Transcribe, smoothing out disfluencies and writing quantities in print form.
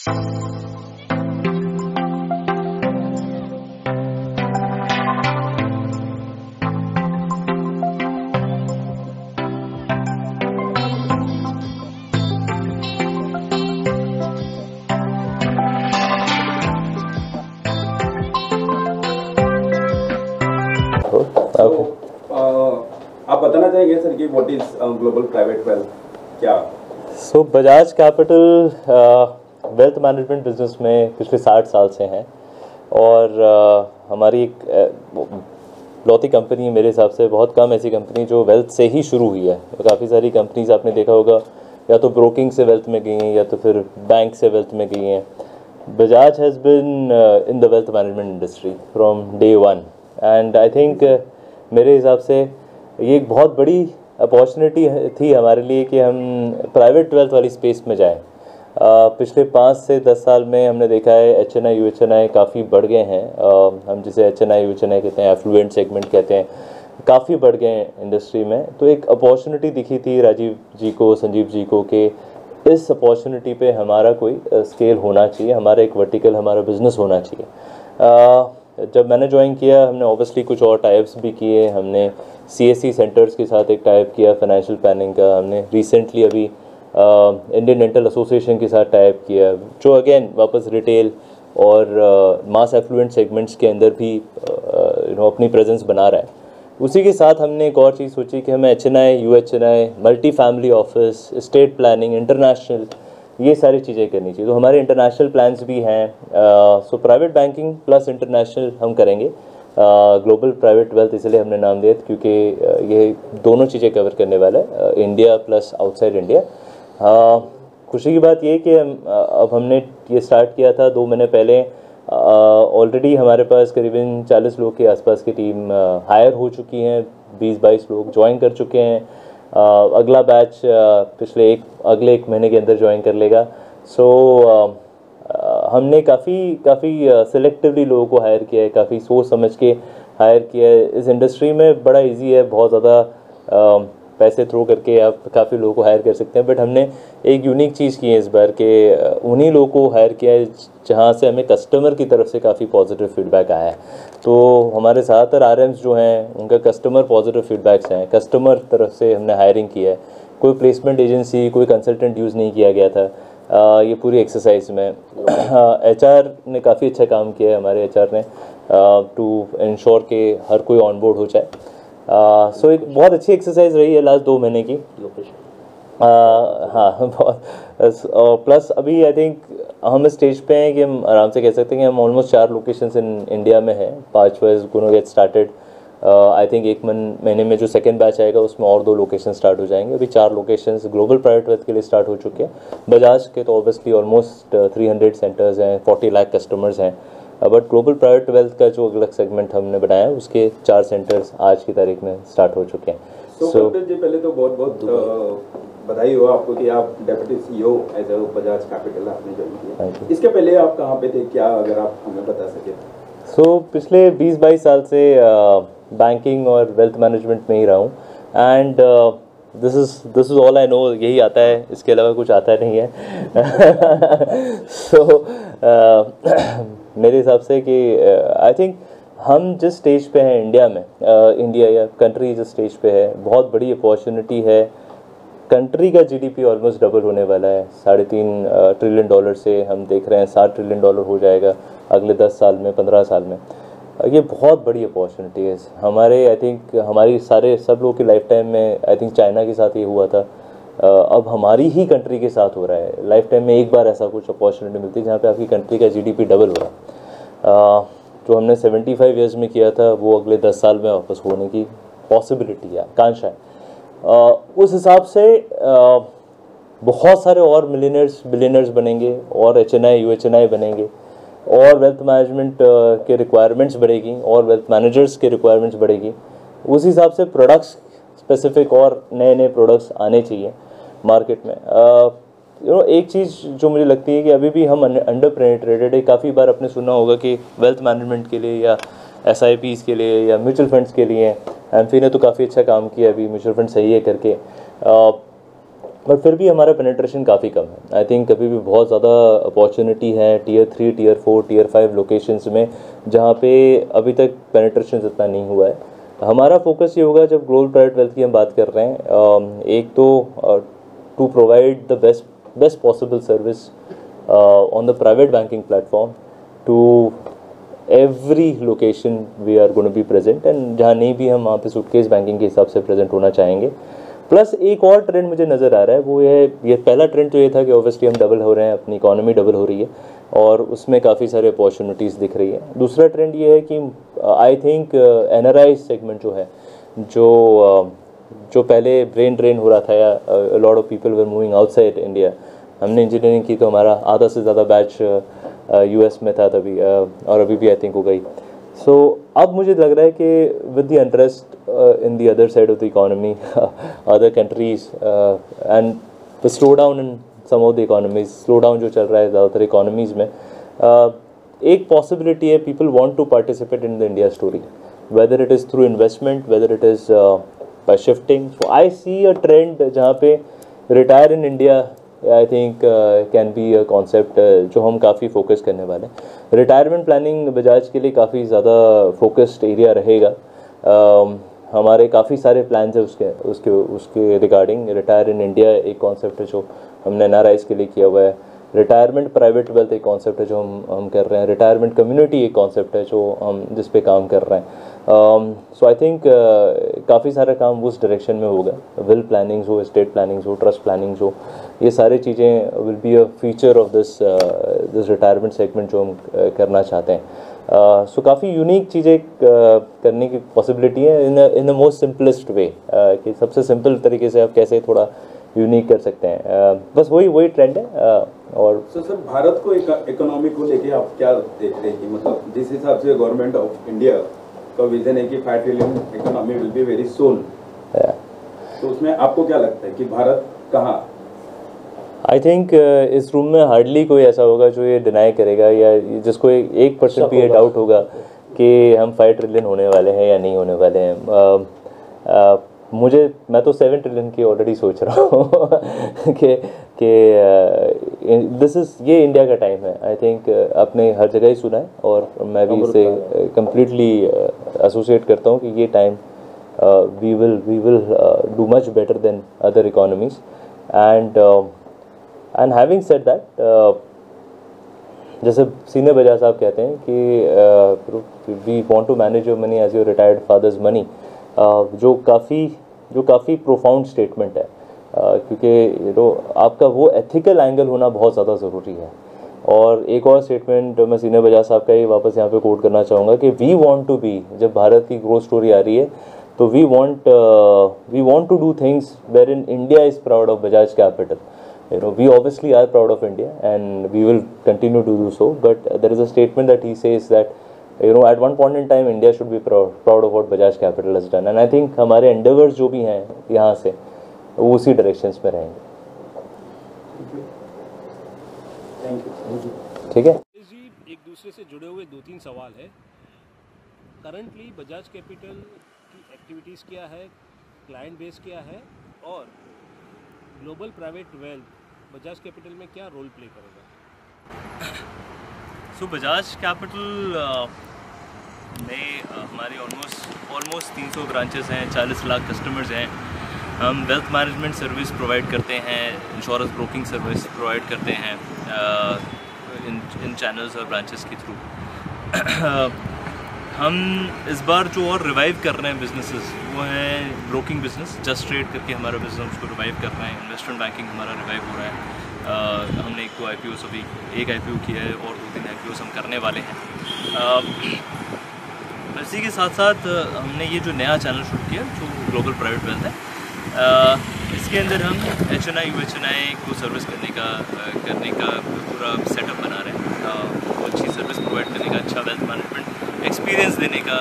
आप बताना चाहेंगे सर कि what is global private wealth क्या? So Bajaj Capital wealth management business में पिछले 60 साल से हैं और हमारी एक लौती कंपनी मेरे हिसाब से, बहुत कम ऐसी कंपनी जो वेल्थ से ही शुरू हुई है। काफ़ी सारी कंपनीज आपने देखा होगा या तो ब्रोकिंग से वेल्थ में गई हैं या तो फिर बैंक से वेल्थ में गई हैं। Bajaj has been in the wealth management industry from day one and I think मेरे हिसाब से ये एक बहुत बड़ी अपॉर्चुनिटी थी हमारे लिए कि हम प्राइवेट वेल्थ वाली स्पेस में जाएं। पिछले 5 से 10 साल में हमने देखा है HNI UHNI काफ़ी बढ़ गए हैं। हम जिसे HNI UHNI कहते हैं, एफ्लुएंट सेगमेंट कहते हैं, काफ़ी बढ़ गए हैं इंडस्ट्री में। तो एक अपॉर्चुनिटी दिखी थी राजीव जी को, संजीव जी को, कि इस अपॉर्चुनिटी पे हमारा कोई स्केल होना चाहिए, हमारा एक वर्टिकल, हमारा बिजनेस होना चाहिए। जब मैंने ज्वाइन किया हमने ऑब्वियसली कुछ और टाइप्स भी किए। हमने CSC सेंटर्स के साथ एक टाइप किया फाइनेंशियल प्लानिंग का। हमने रिसेंटली अभी इंडियन डेंटल एसोसिएशन के साथ टाइप किया, जो अगेन वापस रिटेल और मास एफ्लुएंट सेगमेंट्स के अंदर भी अपनी प्रेजेंस बना रहा है। उसी के साथ हमने एक और चीज़ सोची कि हमें HNI UHNI, multi family office, state planning, international, ये सारी चीज़ें करनी चाहिए। तो हमारे इंटरनेशनल प्लान्स भी हैं। So private banking plus international हम करेंगे। ग्लोबल प्राइवेट वेल्थ इसलिए हमने नाम दिया क्योंकि ये दोनों चीज़ें कवर करने वाला है, इंडिया प्लस आउटसाइड इंडिया। खुशी की बात ये कि अब हमने ये स्टार्ट किया था 2 महीने पहले। ऑलरेडी हमारे पास करीबन 40 लोग के आसपास की टीम हायर हो चुकी हैं, 20-22 लोग ज्वाइन कर चुके हैं। अगला बैच अगले 1 महीने के अंदर ज्वाइन कर लेगा। सो हमने काफ़ी सिलेक्टिवली लोगों को हायर किया है, काफ़ी सोच समझ के हायर किया है। इस इंडस्ट्री में बड़ा इजी है, बहुत ज़्यादा पैसे थ्रो करके आप काफ़ी लोगों को हायर कर सकते हैं, बट हमने एक यूनिक चीज़ की है इस बार कि उन्हीं लोगों को हायर किया है जहाँ से हमें कस्टमर की तरफ से काफ़ी पॉजिटिव फीडबैक आया है। तो हमारे ज़्यादातर RMs जो हैं उनका कस्टमर पॉजिटिव फीडबैक्स हैं, कस्टमर तरफ से हमने हायरिंग की है। कोई प्लेसमेंट एजेंसी, कोई कंसल्टेंट यूज़ नहीं किया गया था ये पूरी एक्सरसाइज में। HR ने काफ़ी अच्छा काम किया है, हमारे HR ने, टू इंश्योर के हर कोई ऑन बोर्ड हो जाए। सो एक बहुत अच्छी एक्सरसाइज रही है लास्ट 2 महीने की। हाँ, बहुत प्लस अभी आई थिंक हम इस स्टेज पे हैं कि हम आराम से कह सकते हैं कि हम ऑलमोस्ट 4 लोकेशंस इन इंडिया में हैं। 5 is gonna get started. I think 1 महीने में जो सेकंड बैच आएगा उसमें और 2 लोकेशन स्टार्ट हो जाएंगे। अभी 4 लोकेशंस ग्लोबल प्राइवेट वेल्थ के लिए स्टार्ट हो चुके हैं। बजाज के तो ऑब्वियसली ऑलमोस्ट 300 सेंटर्स हैं, 40 लाख कस्टमर्स हैं, बट ग्लोबल प्राइवेट वेल्थ का जो अलग सेगमेंट हमने बनाया है उसके 4 सेंटर्स आज की तारीख में स्टार्ट हो चुके हैं। So, जी पहले तो बहुत बहुत बधाई हो आपको कि आप deputy CEO as a Bajaj capital आपने ज्वाइन किया। इसके पहले आप कहाँ पे थे, क्या अगर आप हमें बता सके? सो पिछले 20-22 साल से बैंकिंग और वेल्थ मैनेजमेंट में ही रहा हूँ and this is all I know. यही आता है, इसके अलावा कुछ आता नहीं है। सो मेरे हिसाब से कि आई थिंक हम जिस स्टेज पे हैं इंडिया में, इंडिया या कंट्री जिस स्टेज पे है, बहुत बड़ी अपॉर्चुनिटी है। कंट्री का GDP ऑलमोस्ट डबल होने वाला है। $3.5 ट्रिलियन से हम देख रहे हैं $7 ट्रिलियन हो जाएगा अगले 10 साल में, 15 साल में। ये बहुत बड़ी अपॉर्चुनिटी है हमारे, आई थिंक हमारी सब लोगों की लाइफ टाइम में। आई थिंक चाइना के साथ ये हुआ था, अब हमारी ही कंट्री के साथ हो रहा है। लाइफ टाइम में एक बार ऐसा कुछ अपॉर्चुनिटी मिलती है जहाँ पे आपकी कंट्री का GDP डबल हो रहा है। जो हमने 75 ईयर्स में किया था वो अगले 10 साल में वापस होने की पॉसिबिलिटी है, आकांक्षा है। उस हिसाब से बहुत सारे और बिलियनर्स बनेंगे और HNI UHNI बनेंगे और वेल्थ मैनेजमेंट के रिक्वायरमेंट्स बढ़ेगी और वेल्थ मैनेजर्स के रिक्वायरमेंट्स बढ़ेगी। उस हिसाब से प्रोडक्ट्स स्पेसिफिक और नए प्रोडक्ट्स आने चाहिए मार्केट में। एक चीज़ जो मुझे लगती है कि अभी भी हम अंडर पेनिट्रेटेड है। काफ़ी बार आपने सुना होगा कि वेल्थ मैनेजमेंट के लिए या SIPs के लिए या म्यूचुअल फंड्स के लिए एमफी ने तो काफ़ी अच्छा काम किया अभी म्यूचुअल फंड सही है करके। बट फिर भी हमारा पेनिट्रेशन काफ़ी कम है। आई थिंक अभी भी बहुत ज़्यादा अपॉर्चुनिटी है टियर 3, टियर 4, टियर 5 लोकेशंस में, जहाँ पे अभी तक पेनिट्रेशन इतना नहीं हुआ है। हमारा फोकस ये होगा, जब ग्लोबल प्राइवेट वेल्थ की हम बात कर रहे हैं, एक तो to provide the best possible service on the private banking platform to every location we are going to be present, and जहाँ नहीं भी हम वहाँ पे सूटकेस बैंकिंग के हिसाब से प्रेजेंट होना चाहेंगे। प्लस एक और ट्रेंड मुझे नज़र आ रहा है, वो ये पहला ट्रेंड तो ये था कि ऑब्वियसली हम डबल हो रहे हैं, अपनी इकोनॉमी डबल हो रही है और उसमें काफ़ी सारे अपॉर्चुनिटीज़ दिख रही है। दूसरा ट्रेंड ये है कि आई थिंक एनआरआई सेगमेंट जो है, जो पहले ब्रेन ड्रेन हो रहा था या lot of people were moving outside India. हमने इंजीनियरिंग की तो हमारा आधा से ज़्यादा बैच यूएस में था तभी, और अभी भी आई थिंक हो गई। सो अब मुझे लग रहा है कि with the interest in the other side of the economy, other countries, and the slowdown in some of the economies, slowdown जो चल रहा है ज़्यादातर economies में, एक possibility है people want to participate in the India story, whether it is through investment, whether it is by shifting. So I see a trend जहाँ पे retire in India, I think can be a concept जो हम काफ़ी focus करने वाले हैं। Retirement planning Bajaj के लिए काफ़ी ज़्यादा फोकस्ड एरिया रहेगा। हमारे काफ़ी सारे प्लान्स है उसके रिगार्डिंग। रिटायर इन इंडिया एक कॉन्सेप्ट है जो हमने एनआरआईज़ के लिए किया हुआ है। रिटायरमेंट प्राइवेट वेल्थ एक कॉन्सेप्ट है जो हम कर रहे हैं। रिटायरमेंट कम्युनिटी एक कॉन्सेप्ट है जो हम जिस पे काम कर रहे हैं। सो आई थिंक काफ़ी सारा काम उस डायरेक्शन में होगा। विल प्लानिंग्स हो, एस्टेट प्लानिंग्स हो, ट्रस्ट प्लानिंग्स हो, ये सारी चीज़ें will be a feature of this retirement segment जो हम करना चाहते हैं। सो काफ़ी यूनिक चीज़ें करने की पॉसिबिलिटी है in the most simplest way, कि सबसे सिंपल तरीके से आप कैसे थोड़ा यूनिक कर सकते हैं। बस वही ट्रेंड है। और सर भारत को इकोनॉमी को लेके आप क्या देख रहे हैं कि मतलब जिस हिसाब से गवर्नमेंट ऑफ इंडिया का विजन है कि 5 trillion economy will be very soon, तो उसमें आपको क्या लगता है कि भारत कहाँ? आई थिंक इस रूम में हार्डली कोई ऐसा होगा जो ये डिनाई करेगा या जिसको 1% भी ये डाउट होगा कि हम 5 ट्रिलियन होने वाले हैं या नहीं होने वाले हैं। मैं तो 7 ट्रिलियन की ऑलरेडी सोच रहा हूँ कि ये इंडिया का टाइम है। आई थिंक आपने हर जगह ही सुना है और मैं भी इसे कम्प्लीटली एसोसिएट करता हूँ कि ये time we will do much better than other economies. And having said that, जैसे सीनियर बजाज साहब कहते हैं कि we want to manage your money as your retired fathers money, जो काफ़ी प्रोफाउंड स्टेटमेंट है, क्योंकि आपका वो एथिकल एंगल होना बहुत ज़्यादा ज़रूरी है। और एक और स्टेटमेंट मैं सीनियर बजाज साहब का ही वापस यहाँ पे कोट करना चाहूँगा कि वी वांट टू बी, जब भारत की ग्रोथ स्टोरी आ रही है तो we want to do things where in India is proud of Bajaj capital. We obviously are proud of India and we will continue to do so, but there is a statement that he says that at one point in time India should be proud of what Bajaj Capital has done, and I think हमारे endeavors जो भी हैं यहाँ से वो उसी directions में रहेंगे। ठीक है जी, एक दूसरे से जुड़े हुए 2-3 सवाल है। करंटली बजाज कैपिटल की एक्टिविटीज़ क्या है, क्लाइंट बेस क्या है, और global private wealth Bajaj capital में क्या रोल प्ले करेगा? सो बजाज कैपिटल में हमारे ऑलमोस्ट 300 ब्रांचेस हैं, 40 लाख कस्टमर्स हैं। हम वेल्थ मैनेजमेंट सर्विस प्रोवाइड करते हैं, इंश्योरेंस ब्रोकिंग सर्विस प्रोवाइड करते हैं इन चैनल्स और ब्रांचेस के थ्रू। हम इस बार जो और रिवाइव कर रहे हैं बिजनेसेस वो हैं ब्रोकिंग बिजनेस, जस्ट ट्रेड करके हमारा बिजनेस उसको रिवाइव कर रहे हैं। इन्वेस्टमेंट बैंकिंग हमारा रिवाइव हो रहा है। हमने एक IPO किया है और 2-3 IPOs हम करने वाले हैं। इसी के साथ साथ हमने ये जो नया चैनल शुरू किया जो ग्लोबल प्राइवेट वेल्थ है, इसके अंदर हम HNI UHNI को सर्विस करने का पूरा सेटअप बना रहे हैं। अच्छी सर्विस प्रोवाइड करने का, अच्छा वेल्थ मैनेजमेंट एक्सपीरियंस देने का